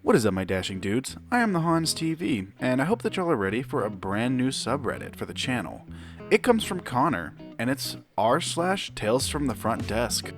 What is up, my dashing dudes? I am the Hans TV, and I hope that y'all are ready for a brand new subreddit for the channel. It comes from Connor, and it's r/TalesFromTheFrontDesk.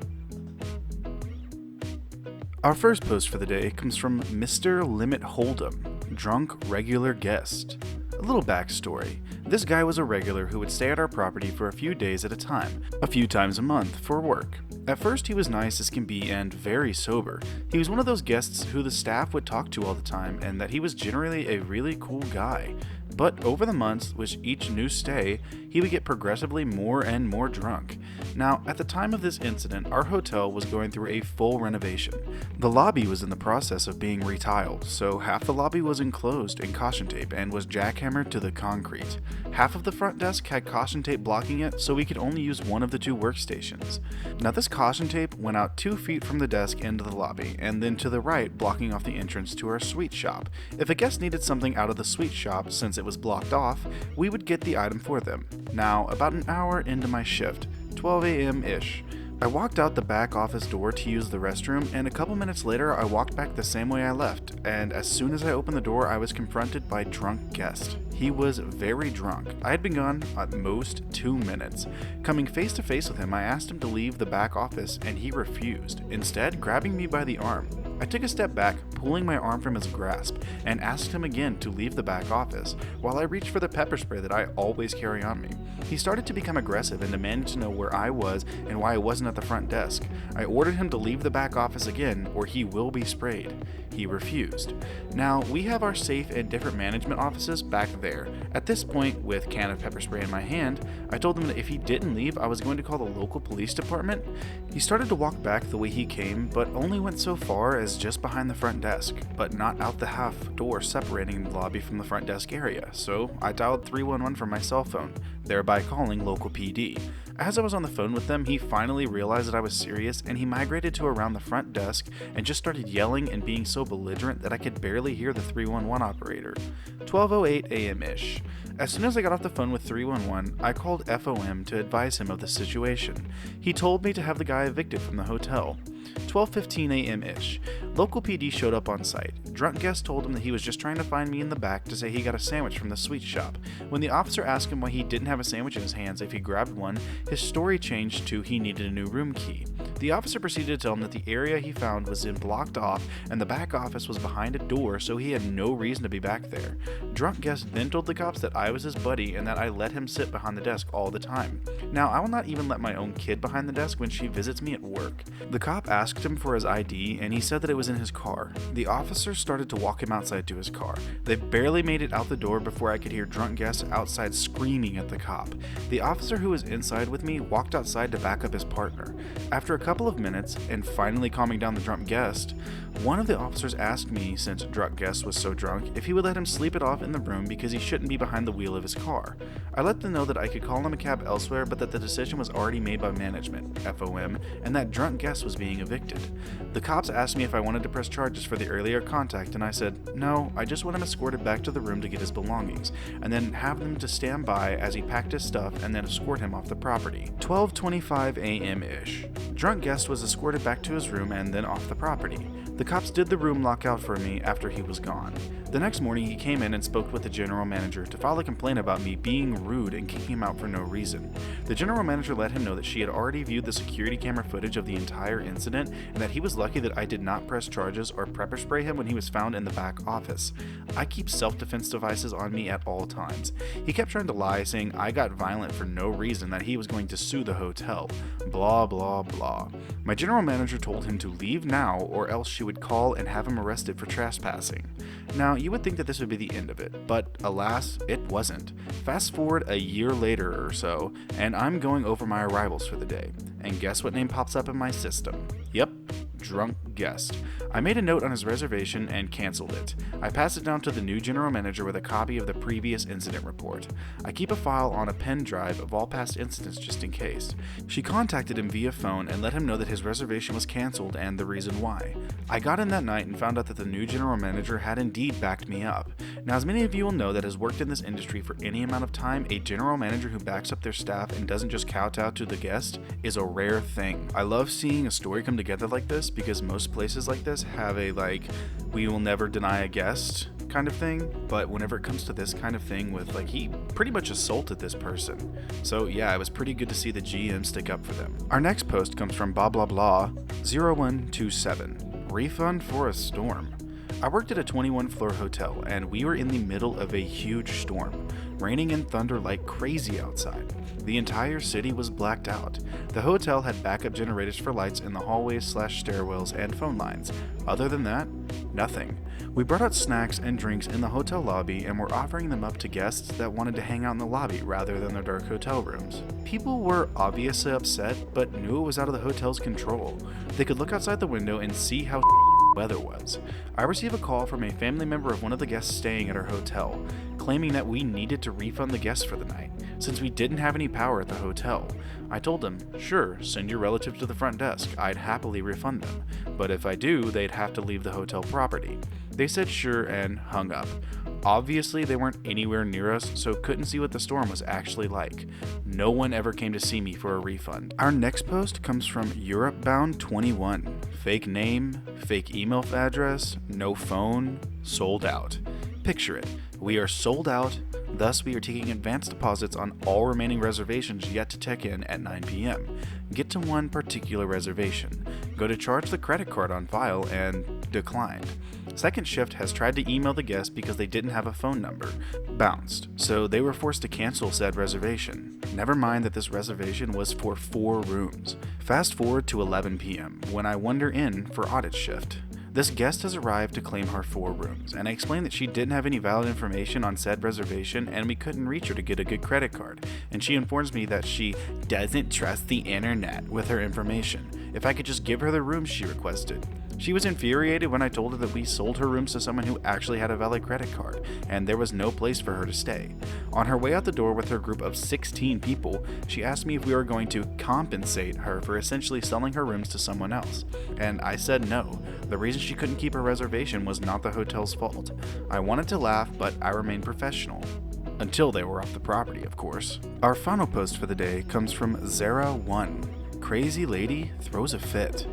Our first post for the day comes from Mr. Limit Hold'em, drunk regular guest. A little backstory. This guy was a regular who would stay at our property for a few days at a time, a few times a month, for work. At first he was nice as can be and very sober. He was one of those guests who the staff would talk to all the time and that he was generally a really cool guy. But over the months, with each new stay, he would get progressively more and more drunk. Now, at the time of this incident, our hotel was going through a full renovation. The lobby was in the process of being retiled, so half the lobby was enclosed in caution tape and was jackhammered to the concrete. Half of the front desk had caution tape blocking it, so we could only use one of the two workstations. Now, this caution tape went out 2 feet from the desk into the lobby, and then to the right, blocking off the entrance to our suite shop. If a guest needed something out of the suite shop, since it was blocked off, we would get the item for them. Now, about an hour into my shift, 12 a.m.-ish, I walked out the back office door to use the restroom, and a couple minutes later I walked back the same way I left, and as soon as I opened the door I was confronted by a drunk guest. He was very drunk. I had been gone at most 2 minutes. Coming face to face with him, I asked him to leave the back office, and he refused, instead grabbing me by the arm. I took a step back, pulling my arm from his grasp, and asked him again to leave the back office, while I reached for the pepper spray that I always carry on me. He started to become aggressive and demanded to know where I was and why I wasn't at the front desk. I ordered him to leave the back office again, or he will be sprayed. He refused. Now, we have our safe and different management offices back there. At this point, with a can of pepper spray in my hand, I told him that if he didn't leave, I was going to call the local police department. He started to walk back the way he came, but only went so far as just behind the front desk, but not out the half door separating the lobby from the front desk area, so I dialed 311 from my cell phone, thereby calling local PD. As I was on the phone with them, he finally realized that I was serious, and he migrated to around the front desk and just started yelling and being so belligerent that I could barely hear the 311 operator. 12:08 a.m.-ish. As soon as I got off the phone with 311, I called FOM to advise him of the situation. He told me to have the guy evicted from the hotel. 12:15 a.m.-ish. Local PD showed up on site. Drunk guest told him that he was just trying to find me in the back to say he got a sandwich from the sweet shop. When the officer asked him why he didn't have a sandwich in his hands if he grabbed one, his story changed to he needed a new room key. The officer proceeded to tell him that the area he found was blocked off and the back office was behind a door, so he had no reason to be back there. Drunk guest then told the cops that I was his buddy and that I let him sit behind the desk all the time. Now, I will not even let my own kid behind the desk when she visits me at work. The cop asked him for his ID and he said that it was in his car. The officer started to walk him outside to his car. They barely made it out the door before I could hear drunk guests outside screaming at the cop. The officer who was inside with me walked outside to back up his partner. After a couple of minutes, and finally calming down the drunk guest, one of the officers asked me, since drunk guest was so drunk, if he would let him sleep it off in the room because he shouldn't be behind the wheel of his car. I let them know that I could call him a cab elsewhere, but that the decision was already made by management, FOM, and that drunk guest was being evicted. The cops asked me if I wanted to press charges for the earlier contact, and I said, no, I just want him escorted back to the room to get his belongings, and then have them to stand by as he packed his stuff and then escort him off the property. 12:25 a.m.-ish. Drunk guest was escorted back to his room and then off the property. The cops did the room lockout for me after he was gone. The next morning he came in and spoke with the general manager to file a complaint about me being rude and kicking him out for no reason. The general manager let him know that she had already viewed the security camera footage of the entire incident and that he was lucky that I did not press charges or pepper spray him when he was found in the back office. I keep self-defense devices on me at all times. He kept trying to lie, saying I got violent for no reason, that he was going to sue the hotel. Blah blah blah. My general manager told him to leave now or else she would call and have him arrested for trespassing. Now, you would think that this would be the end of it, but alas, it wasn't. Fast forward a year later or so, and I'm going over my arrivals for the day. And guess what name pops up in my system? Yep, drunk guest. I made a note on his reservation and canceled it. I passed it down to the new general manager with a copy of the previous incident report. I keep a file on a pen drive of all past incidents just in case. She contacted him via phone and let him know that his reservation was canceled and the reason why. I got in that night and found out that the new general manager had indeed backed me up. Now, as many of you will know that has worked in this industry for any amount of time, a general manager who backs up their staff and doesn't just kowtow to the guest is a rare thing. I love seeing a story come together like this because most places like this have a we will never deny a guest kind of thing, but whenever it comes to this kind of thing with he pretty much assaulted this person. So yeah, it was pretty good to see the GM stick up for them. Our next post comes from blah blah blah 0127. Refund for a storm. I worked at a 21-floor hotel, and we were in the middle of a huge storm, raining and thunder like crazy outside. The entire city was blacked out. The hotel had backup generators for lights in the hallways/stairwells and phone lines. Other than that, nothing. We brought out snacks and drinks in the hotel lobby and were offering them up to guests that wanted to hang out in the lobby rather than their dark hotel rooms. People were obviously upset, but knew it was out of the hotel's control. They could look outside the window and see how weather was. I received a call from a family member of one of the guests staying at our hotel, claiming that we needed to refund the guests for the night, since we didn't have any power at the hotel. I told them, sure, send your relative to the front desk, I'd happily refund them, but if I do, they'd have to leave the hotel property. They said sure and hung up. Obviously, they weren't anywhere near us, so couldn't see what the storm was actually like. No one ever came to see me for a refund. Our next post comes from EuropeBound21. Fake name, fake email address, no phone, sold out. Picture it. We are sold out, thus we are taking advance deposits on all remaining reservations yet to check in at 9 p.m. Get to one particular reservation. Go to charge the credit card on file and declined. Second shift has tried to email the guest because they didn't have a phone number. Bounced, so they were forced to cancel said reservation. Never mind that this reservation was for 4 rooms. Fast forward to 11 p.m. when I wander in for audit shift. This guest has arrived to claim her 4 rooms, and I explained that she didn't have any valid information on said reservation and we couldn't reach her to get a good credit card, and she informs me that she doesn't trust the internet with her information. If I could just give her the rooms she requested. She was infuriated when I told her that we sold her rooms to someone who actually had a valid credit card, and there was no place for her to stay. On her way out the door with her group of 16 people, she asked me if we were going to compensate her for essentially selling her rooms to someone else, and I said no. The reason she couldn't keep her reservation was not the hotel's fault. I wanted to laugh, but I remained professional. Until they were off the property, of course. Our final post for the day comes from Zara1. Crazy lady throws a fit.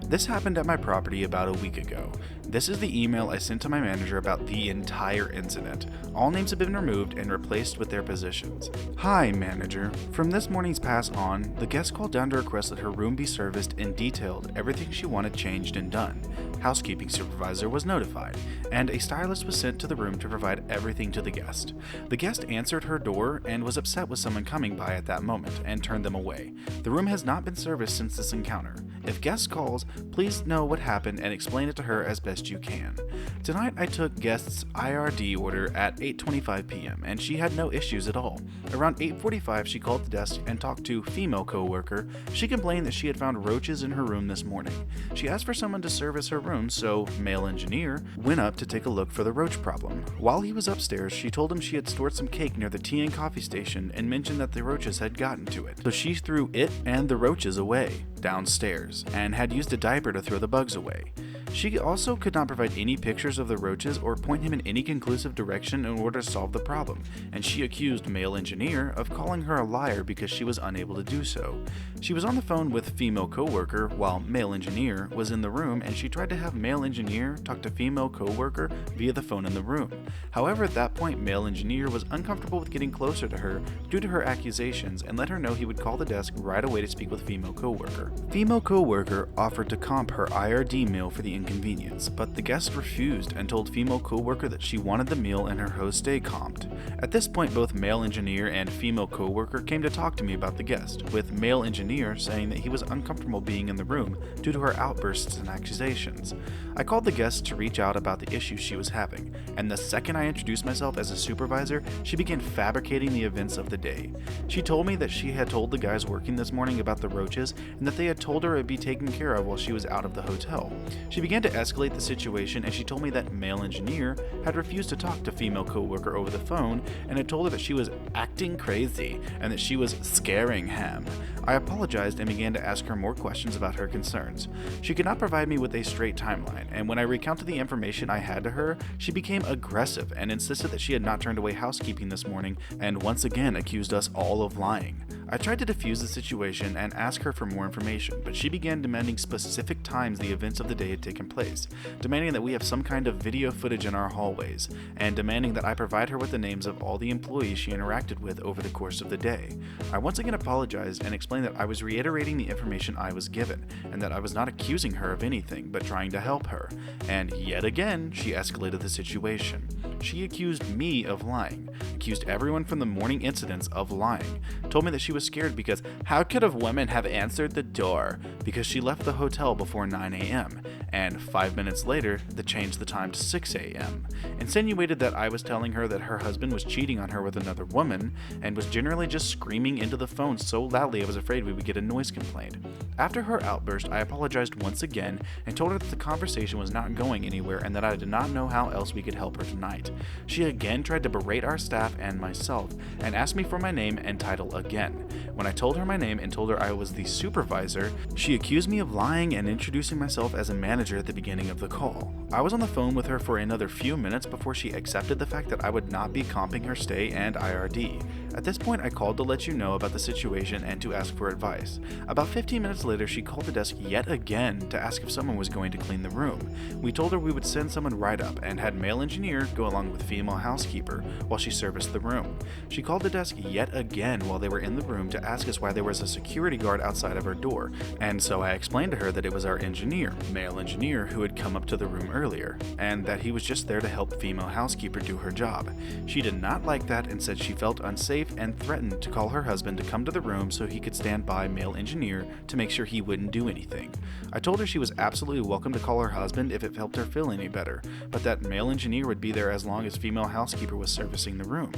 This happened at my property about a week ago. This is the email I sent to my manager about the entire incident. All names have been removed and replaced with their positions. Hi, manager. From this morning's pass on, the guest called down to request that her room be serviced and detailed, everything she wanted changed and done. Housekeeping supervisor was notified, and a stylist was sent to the room to provide everything to the guest. The guest answered her door and was upset with someone coming by at that moment and turned them away. The room has not been serviced since this encounter. If guest calls, please know what happened and explain it to her as best you can. Tonight I took guest's IRD order at 8:25 p.m. and she had no issues at all. Around 8:45 she called the desk and talked to female coworker. She complained that she had found roaches in her room this morning. She asked for someone to service her room, so male engineer went up to take a look for the roach problem. While he was upstairs, she told him she had stored some cake near the tea and coffee station and mentioned that the roaches had gotten to it. So she threw it and the roaches away downstairs and had used a diaper to throw the bugs away. She also could not provide any pictures of the roaches or point him in any conclusive direction in order to solve the problem, and she accused male engineer of calling her a liar because she was unable to do so. She was on the phone with female coworker while male engineer was in the room, and she tried to have male engineer talk to female coworker via the phone in the room. However, at that point, male engineer was uncomfortable with getting closer to her due to her accusations and let her know he would call the desk right away to speak with female coworker. Female coworker offered to comp her IRD meal for the inconvenience, but the guest refused and told female coworker that she wanted the meal and her host stay comped. At this point, both male engineer and female coworker came to talk to me about the guest, with male engineer saying that he was uncomfortable being in the room due to her outbursts and accusations. I called the guest to reach out about the issues she was having, and the second I introduced myself as a supervisor, she began fabricating the events of the day. She told me that she had told the guys working this morning about the roaches and that they had told her it would be taken care of while she was out of the hotel. She began to escalate the situation, and she told me that male engineer had refused to talk to female coworker over the phone and had told her that she was acting crazy and that she was scaring him. I apologized and began to ask her more questions about her concerns. She could not provide me with a straight timeline, and when I recounted the information I had to her, she became aggressive and insisted that she had not turned away housekeeping this morning and once again accused us all of lying. I tried to defuse the situation and ask her for more information, but she began demanding specific times the events of the day had taken place, demanding that we have some kind of video footage in our hallways, and demanding that I provide her with the names of all the employees she interacted with over the course of the day. I once again apologized and explained that I was reiterating the information I was given, and that I was not accusing her of anything, but trying to help her. And yet again, she escalated the situation. She accused me of lying, accused everyone from the morning incidents of lying, told me that she was scared because how could a woman have answered the door because she left the hotel before 9 a.m., and 5 minutes later, they changed the time to 6 a.m., insinuated that I was telling her that her husband was cheating on her with another woman, and was generally just screaming into the phone so loudly I was afraid we would get a noise complaint. After her outburst, I apologized once again and told her that the conversation was not going anywhere and that I did not know how else we could help her tonight. She again tried to berate our staff and myself, and asked me for my name and title again. When I told her my name and told her I was the supervisor, she accused me of lying and introducing myself as a manager at the beginning of the call. I was on the phone with her for another few minutes before she accepted the fact that I would not be comping her stay and IRD. At this point, I called to let you know about the situation and to ask for advice. About 15 minutes later, she called the desk yet again to ask if someone was going to clean the room. We told her we would send someone right up and had male engineer go along with female housekeeper while she serviced the room. She called the desk yet again while they were in the room to ask us why there was a security guard outside of her door, and so I explained to her that it was our engineer, male engineer, who had come up to the room earlier, and that he was just there to help female housekeeper do her job. She did not like that and said she felt unsafe and threatened to call her husband to come to the room so he could stand by male engineer to make sure he wouldn't do anything. I told her she was absolutely welcome to call her husband if it helped her feel any better, but that male engineer would be there as long as female housekeeper was servicing the room.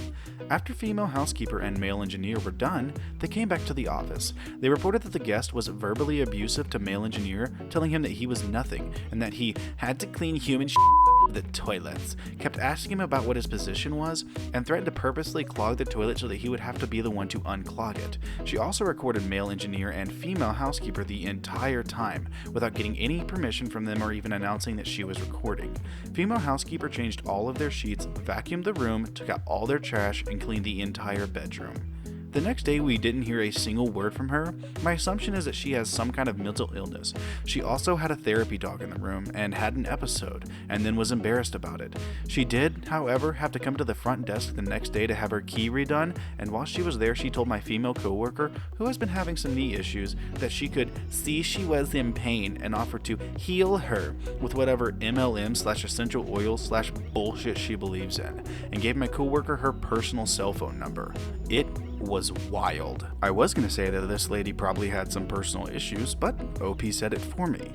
After female housekeeper and male engineer were done, they came back to the office. They reported that the guest was verbally abusive to male engineer, telling him that he was nothing and that he had to clean human the toilets, kept asking him about what his position was, and threatened to purposely clog the toilet so that he would have to be the one to unclog it. She also recorded male engineer and female housekeeper the entire time, without getting any permission from them or even announcing that she was recording. Female housekeeper changed all of their sheets, vacuumed the room, took out all their trash, and cleaned the entire bedroom. The next day, we didn't hear a single word from her. My assumption is that she has some kind of mental illness. She also had a therapy dog in the room and had an episode, and then was embarrassed about it. She did, however, have to come to the front desk the next day to have her key redone, and while she was there, she told my female coworker, who has been having some knee issues, that she could see she was in pain and offered to heal her with whatever MLM/essential oil/bullshit she believes in, and gave my coworker her personal cell phone number. It was wild. I was going to say that this lady probably had some personal issues, but OP said it for me.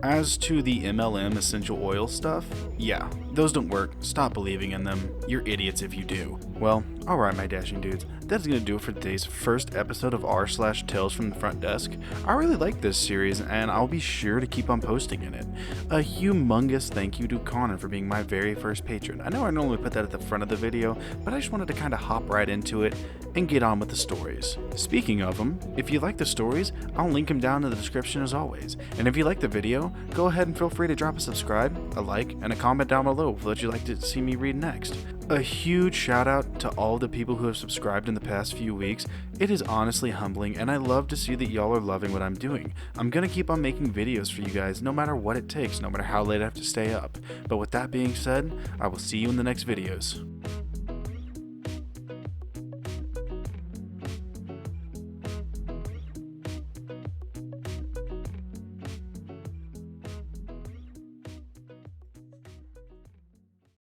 As to the MLM essential oil stuff, yeah, those don't work. Stop believing in them. You're idiots if you do. Well, alright my dashing dudes, that's going to do it for today's first episode of r/Tales from the Front Desk. I really like this series and I'll be sure to keep on posting in it. A humongous thank you to Connor for being my very first patron. I know I normally put that at the front of the video, but I just wanted to kind of hop right into it and get on with the stories. Speaking of them, if you like the stories, I'll link them down in the description as always. And if you like the video, go ahead and feel free to drop a subscribe, a like, and a comment down below of what you'd like to see me read next. A huge shout out to all the people who have subscribed in the past few weeks. It is honestly humbling and I love to see that y'all are loving what I'm doing. I'm gonna keep on making videos for you guys no matter what it takes, no matter how late I have to stay up. But with that being said, I will see you in the next videos.